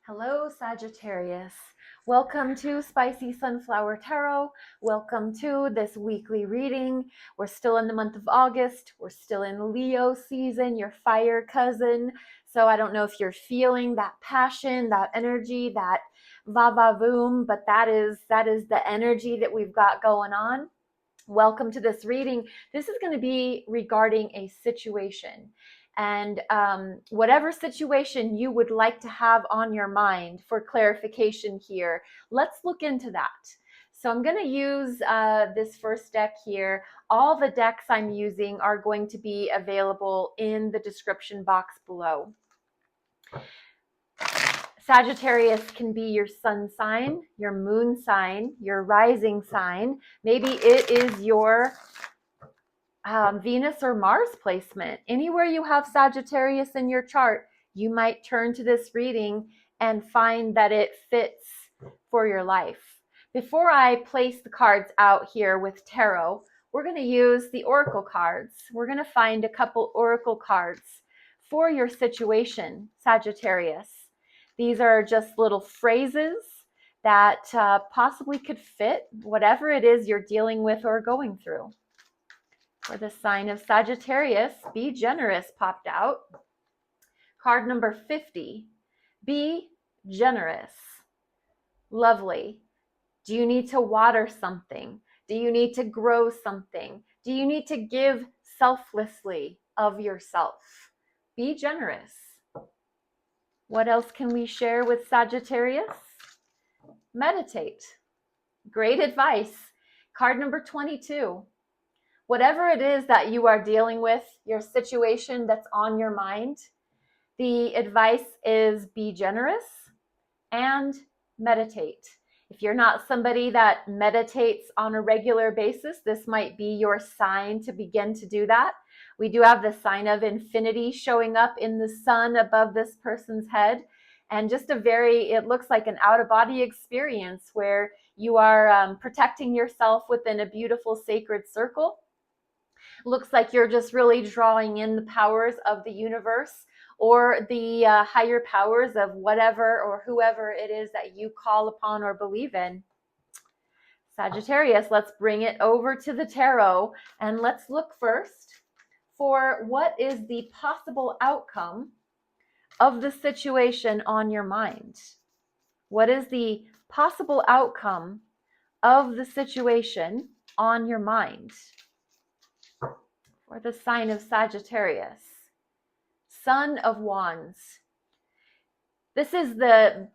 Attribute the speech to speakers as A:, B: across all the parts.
A: Hello, Sagittarius. Welcome to Spicy Sunflower Tarot. Welcome to this weekly reading. We're still in the month of August. We're still in Leo season, your fire cousin. So I don't know if you're feeling that passion, that energy, that va-va-voom, but that is the energy that we've got going on. Welcome to this reading. This is going to be regarding a situation. And whatever situation you would like to have on your mind for clarification here, let's look into that. So I'm going to use this first deck here. All the decks I'm using are going to be available in the description box below. Sagittarius can be your sun sign, your moon sign, your rising sign. Maybe it is your Venus or Mars placement. Anywhere you have Sagittarius in your chart, you might turn to this reading and find that it fits for your life. Before I place the cards out here with tarot, we're going to use the oracle cards. We're going to find a couple oracle cards for your situation, Sagittarius. These are just little phrases that possibly could fit whatever it is you're dealing with or going through. For the sign of Sagittarius, be generous popped out. Card number 50, be generous. Lovely. Do you need to water something? Do you need to grow something? Do you need to give selflessly of yourself? Be generous. What else can we share with Sagittarius? Meditate. Great advice. Card number 22. Whatever it is that you are dealing with, your situation that's on your mind, the advice is be generous and meditate. If you're not somebody that meditates on a regular basis, this might be your sign to begin to do that. We do have the sign of infinity showing up in the sun above this person's head. And just it looks like an out-of-body experience where you are protecting yourself within a beautiful sacred circle. Looks like you're just really drawing in the powers of the universe or the higher powers of whatever or whoever it is that you call upon or believe in. Sagittarius, let's bring it over to the tarot and let's look first for what is the possible outcome of the situation on your mind. What is the possible outcome of the situation on your mind? For the sign of Sagittarius, Son of Wands. This is the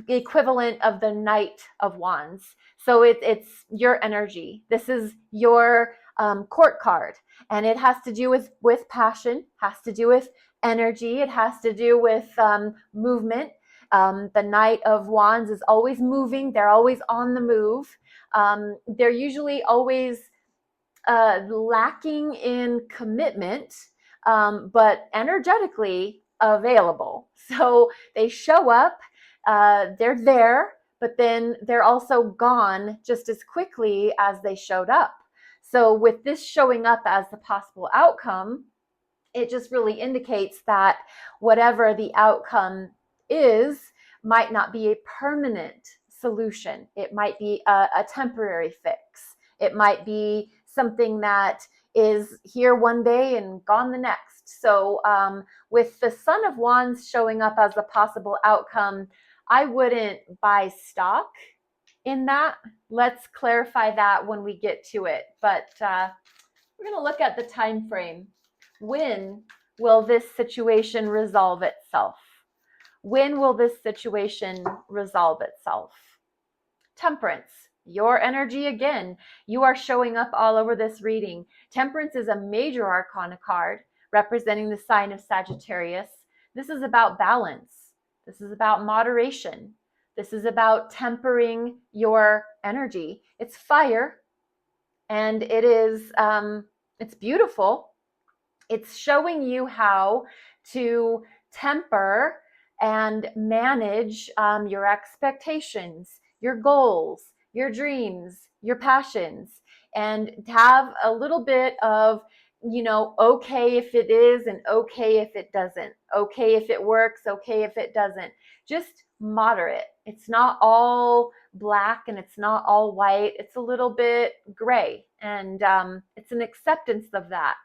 A: equivalent of the Knight of Wands. So it's your energy. This is your court card. And it has to do with passion, has to do with energy. It has to do with movement. The Knight of Wands is always moving. They're always on the move. They're usually always lacking in commitment, but energetically available. So they show up, they're there, but then they're also gone just as quickly as they showed up. So with this showing up as the possible outcome, it just really indicates that whatever the outcome is might not be a permanent solution. It might be a temporary fix. It might be something that is here one day and gone the next. So with the Son of Wands showing up as the possible outcome, I wouldn't buy stock in that. Let's clarify that when we get to it. But we're going to look at the time frame. When will this situation resolve itself? When will this situation resolve itself? Temperance. Your energy again. You are showing up all over this reading. Temperance is a major arcana card representing the sign of Sagittarius. This is about balance. This is about moderation. This is about tempering your energy. It's fire, and it's beautiful. It's showing you how to temper and manage your expectations, your goals, your dreams, your passions, and have a little bit of okay if it is and okay if it doesn't. Okay if it works, okay if it doesn't. Just moderate. It's not all black and it's not all white. It's a little bit gray, and it's an acceptance of that.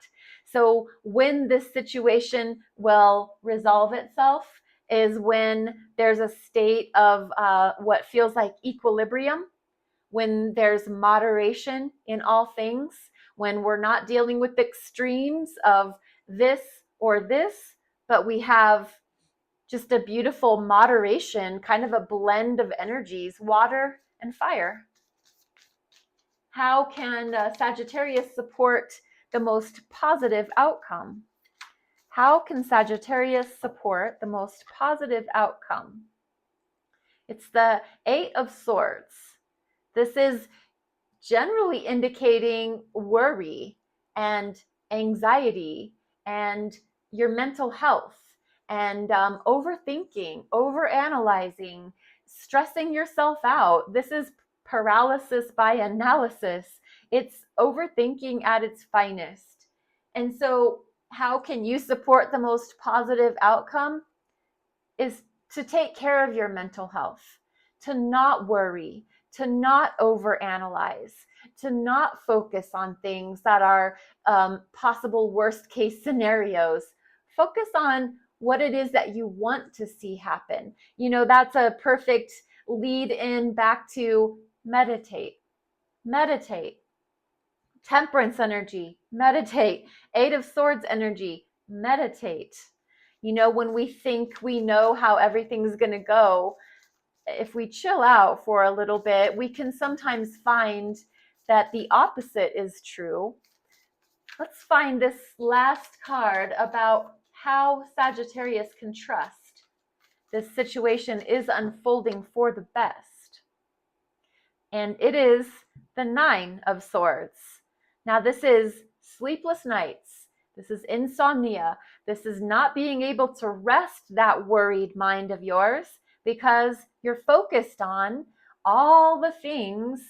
A: So when this situation will resolve itself is when there's a state of what feels like equilibrium, when there's moderation in all things, when we're not dealing with extremes of this or this, but we have just a beautiful moderation, kind of a blend of energies, water and fire. How can Sagittarius support the most positive outcome? How can Sagittarius support the most positive outcome? It's the Eight of Swords. This is generally indicating worry and anxiety and your mental health and overthinking, overanalyzing, stressing yourself out. This is paralysis by analysis. It's overthinking at its finest. And so, how can you support the most positive outcome? Is to take care of your mental health, to not worry, to not overanalyze, to not focus on things that are possible worst case scenarios. Focus on what it is that you want to see happen. That's a perfect lead in back to meditate. Meditate. Temperance energy, meditate. Eight of Swords energy, meditate. When we think we know how everything's going to go, if we chill out for a little bit, we can sometimes find that the opposite is true. Let's find this last card about how Sagittarius can trust this situation is unfolding for the best. And it is the Nine of Swords. Now, this is sleepless nights. This is insomnia. This is not being able to rest that worried mind of yours because you're focused on all the things,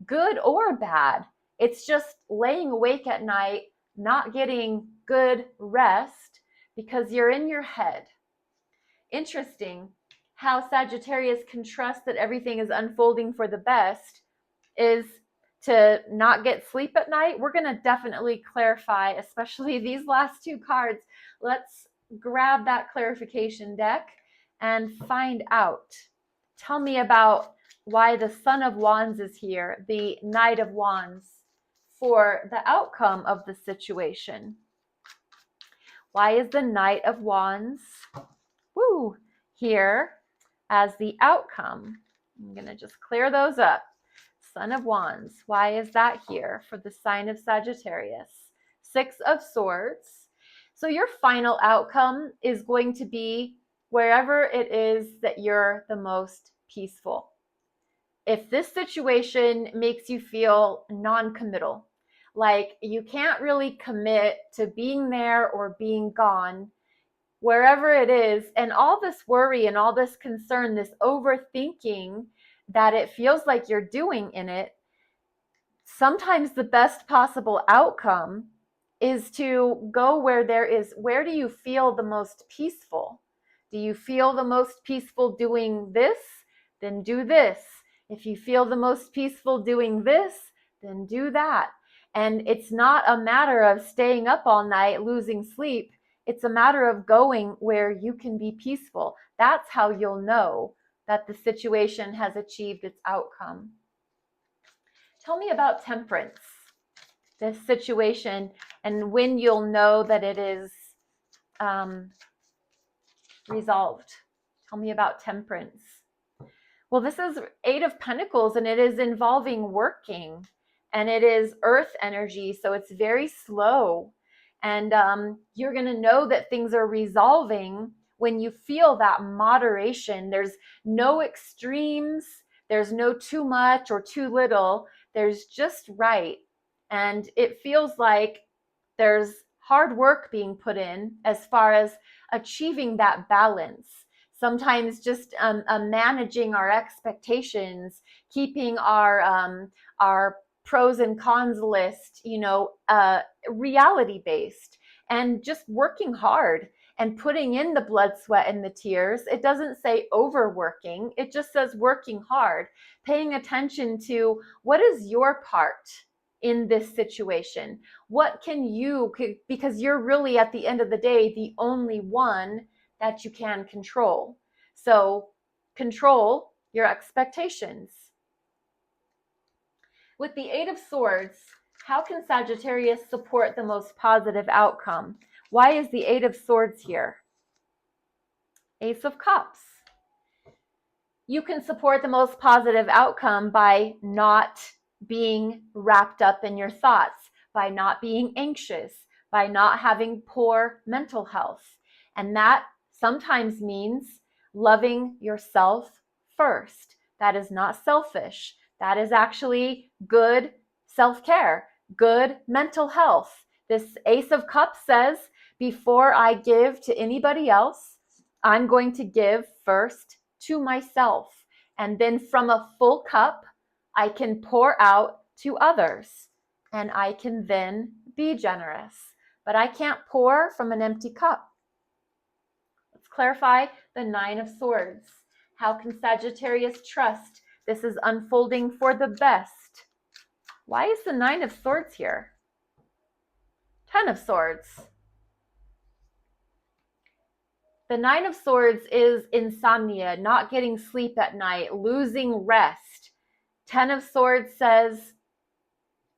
A: good or bad. It's just laying awake at night, not getting good rest because you're in your head. Interesting how Sagittarius can trust that everything is unfolding for the best is to not get sleep at night. We're going to definitely clarify, especially these last two cards. Let's grab that clarification deck and find out. Tell me about why the Son of Wands is here, the Knight of Wands, for the outcome of the situation. Why is the Knight of Wands here as the outcome? I'm going to just clear those up. Son of Wands, why is that here for the sign of Sagittarius? Six of Swords. So your final outcome is going to be wherever it is that you're the most peaceful. If this situation makes you feel non-committal, like you can't really commit to being there or being gone, wherever it is, and all this worry and all this concern, this overthinking that it feels like you're doing in it, sometimes the best possible outcome is to go where do you feel the most peaceful? Do you feel the most peaceful doing this? Then do this. If you feel the most peaceful doing this, then do that. And it's not a matter of staying up all night, losing sleep. It's a matter of going where you can be peaceful. That's how you'll know that the situation has achieved its outcome. Tell me about Temperance, this situation, and when you'll know that it is resolved. Tell me about Temperance. Well, this is Eight of Pentacles, and it is involving working, and it is earth energy, so it's very slow. And you're going to know that things are resolving when you feel that moderation. There's no extremes. There's no too much or too little. There's just right. And it feels like there's hard work being put in as far as achieving that balance. Sometimes just managing our expectations, keeping our pros and cons list, reality based, and just working hard and putting in the blood, sweat, and the tears. It doesn't say overworking. It just says working hard, paying attention to what is your part in this situation. What can you, because you're really at the end of the day, the only one that you can control. So control your expectations. With the Eight of Swords, how can Sagittarius support the most positive outcome? Why is the Eight of Swords here? Ace of Cups. You can support the most positive outcome by not being wrapped up in your thoughts, by not being anxious, by not having poor mental health. And that sometimes means loving yourself first. That is not selfish. That is actually good self-care, good mental health. This Ace of Cups says, before I give to anybody else, I'm going to give first to myself. And then from a full cup, I can pour out to others. And I can then be generous. But I can't pour from an empty cup. Let's clarify the Nine of Swords. How can Sagittarius trust this is unfolding for the best? Why is the Nine of Swords here? 10 of Swords. The Nine of Swords is insomnia, not getting sleep at night, losing rest. 10 of Swords says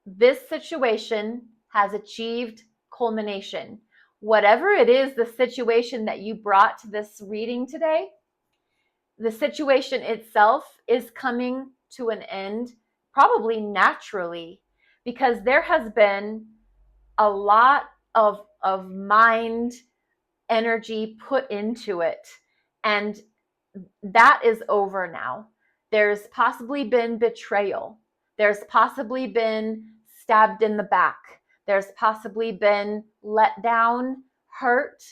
A: this situation has achieved culmination. Whatever it is, the situation that you brought to this reading today, the situation itself is coming to an end, probably naturally, because there has been a lot of mind energy put into it, and that is over now. There's possibly been betrayal. There's possibly been stabbed in the back. There's possibly been let down, hurt,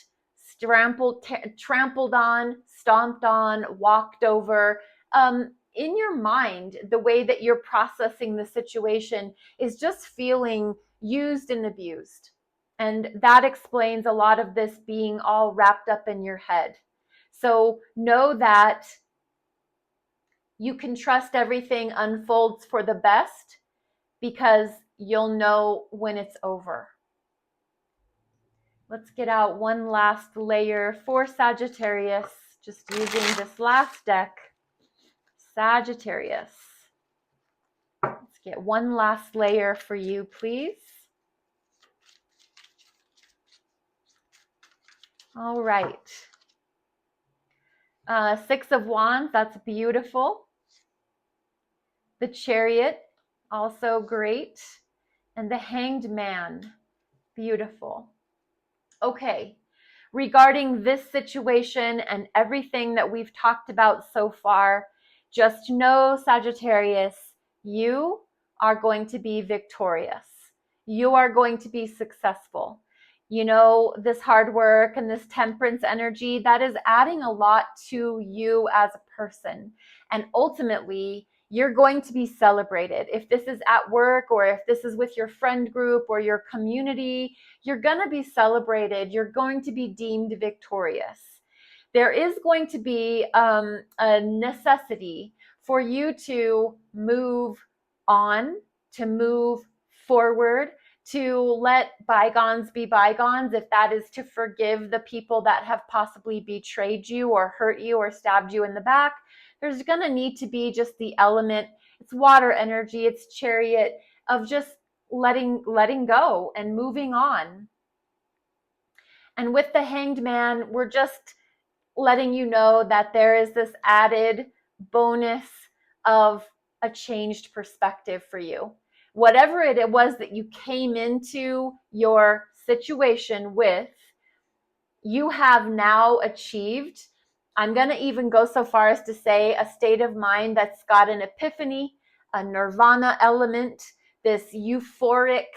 A: trampled on, stomped on, walked over. In your mind, the way that you're processing the situation is just feeling used and abused. And that explains a lot of this being all wrapped up in your head. So know that you can trust everything unfolds for the best, because you'll know when it's over. Let's get out one last layer for Sagittarius, just using this last deck. Sagittarius. Let's get one last layer for you, please. All right. Six of Wands, that's beautiful. The Chariot, also great. And the Hanged Man, beautiful. Okay, regarding this situation and everything that we've talked about so far, just know, Sagittarius, you are going to be victorious. You are going to be successful. This hard work and this temperance energy, that is adding a lot to you as a person. And ultimately, you're going to be celebrated. If this is at work, or if this is with your friend group or your community, you're going to be celebrated. You're going to be deemed victorious. There is going to be a necessity for you to move on, to move forward, to let bygones be bygones, if that is to forgive the people that have possibly betrayed you or hurt you or stabbed you in the back. There's going to need to be just the element, it's water energy, it's Chariot, of just letting go and moving on. And with the Hanged Man, we're just letting you know that there is this added bonus of a changed perspective for you. Whatever it was that you came into your situation with, you have now achieved. I'm going to even go so far as to say a state of mind that's got an epiphany, a nirvana element, this euphoric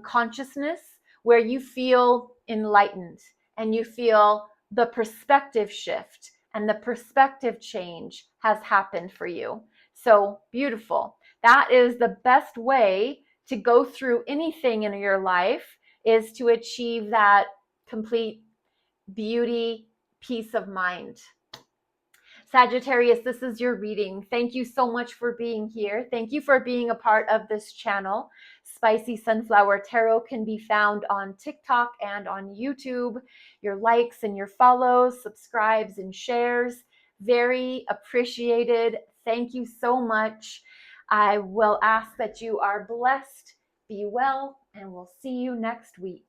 A: consciousness where you feel enlightened and you feel the perspective shift and the perspective change has happened for you. So beautiful. That is the best way to go through anything in your life, is to achieve that complete beauty, peace of mind. Sagittarius, this is your reading. Thank you so much for being here. Thank you for being a part of this channel. Spicy Sunflower Tarot can be found on TikTok and on YouTube. Your likes and your follows, subscribes and shares, very appreciated. Thank you so much. I will ask that you are blessed, be well, and we'll see you next week.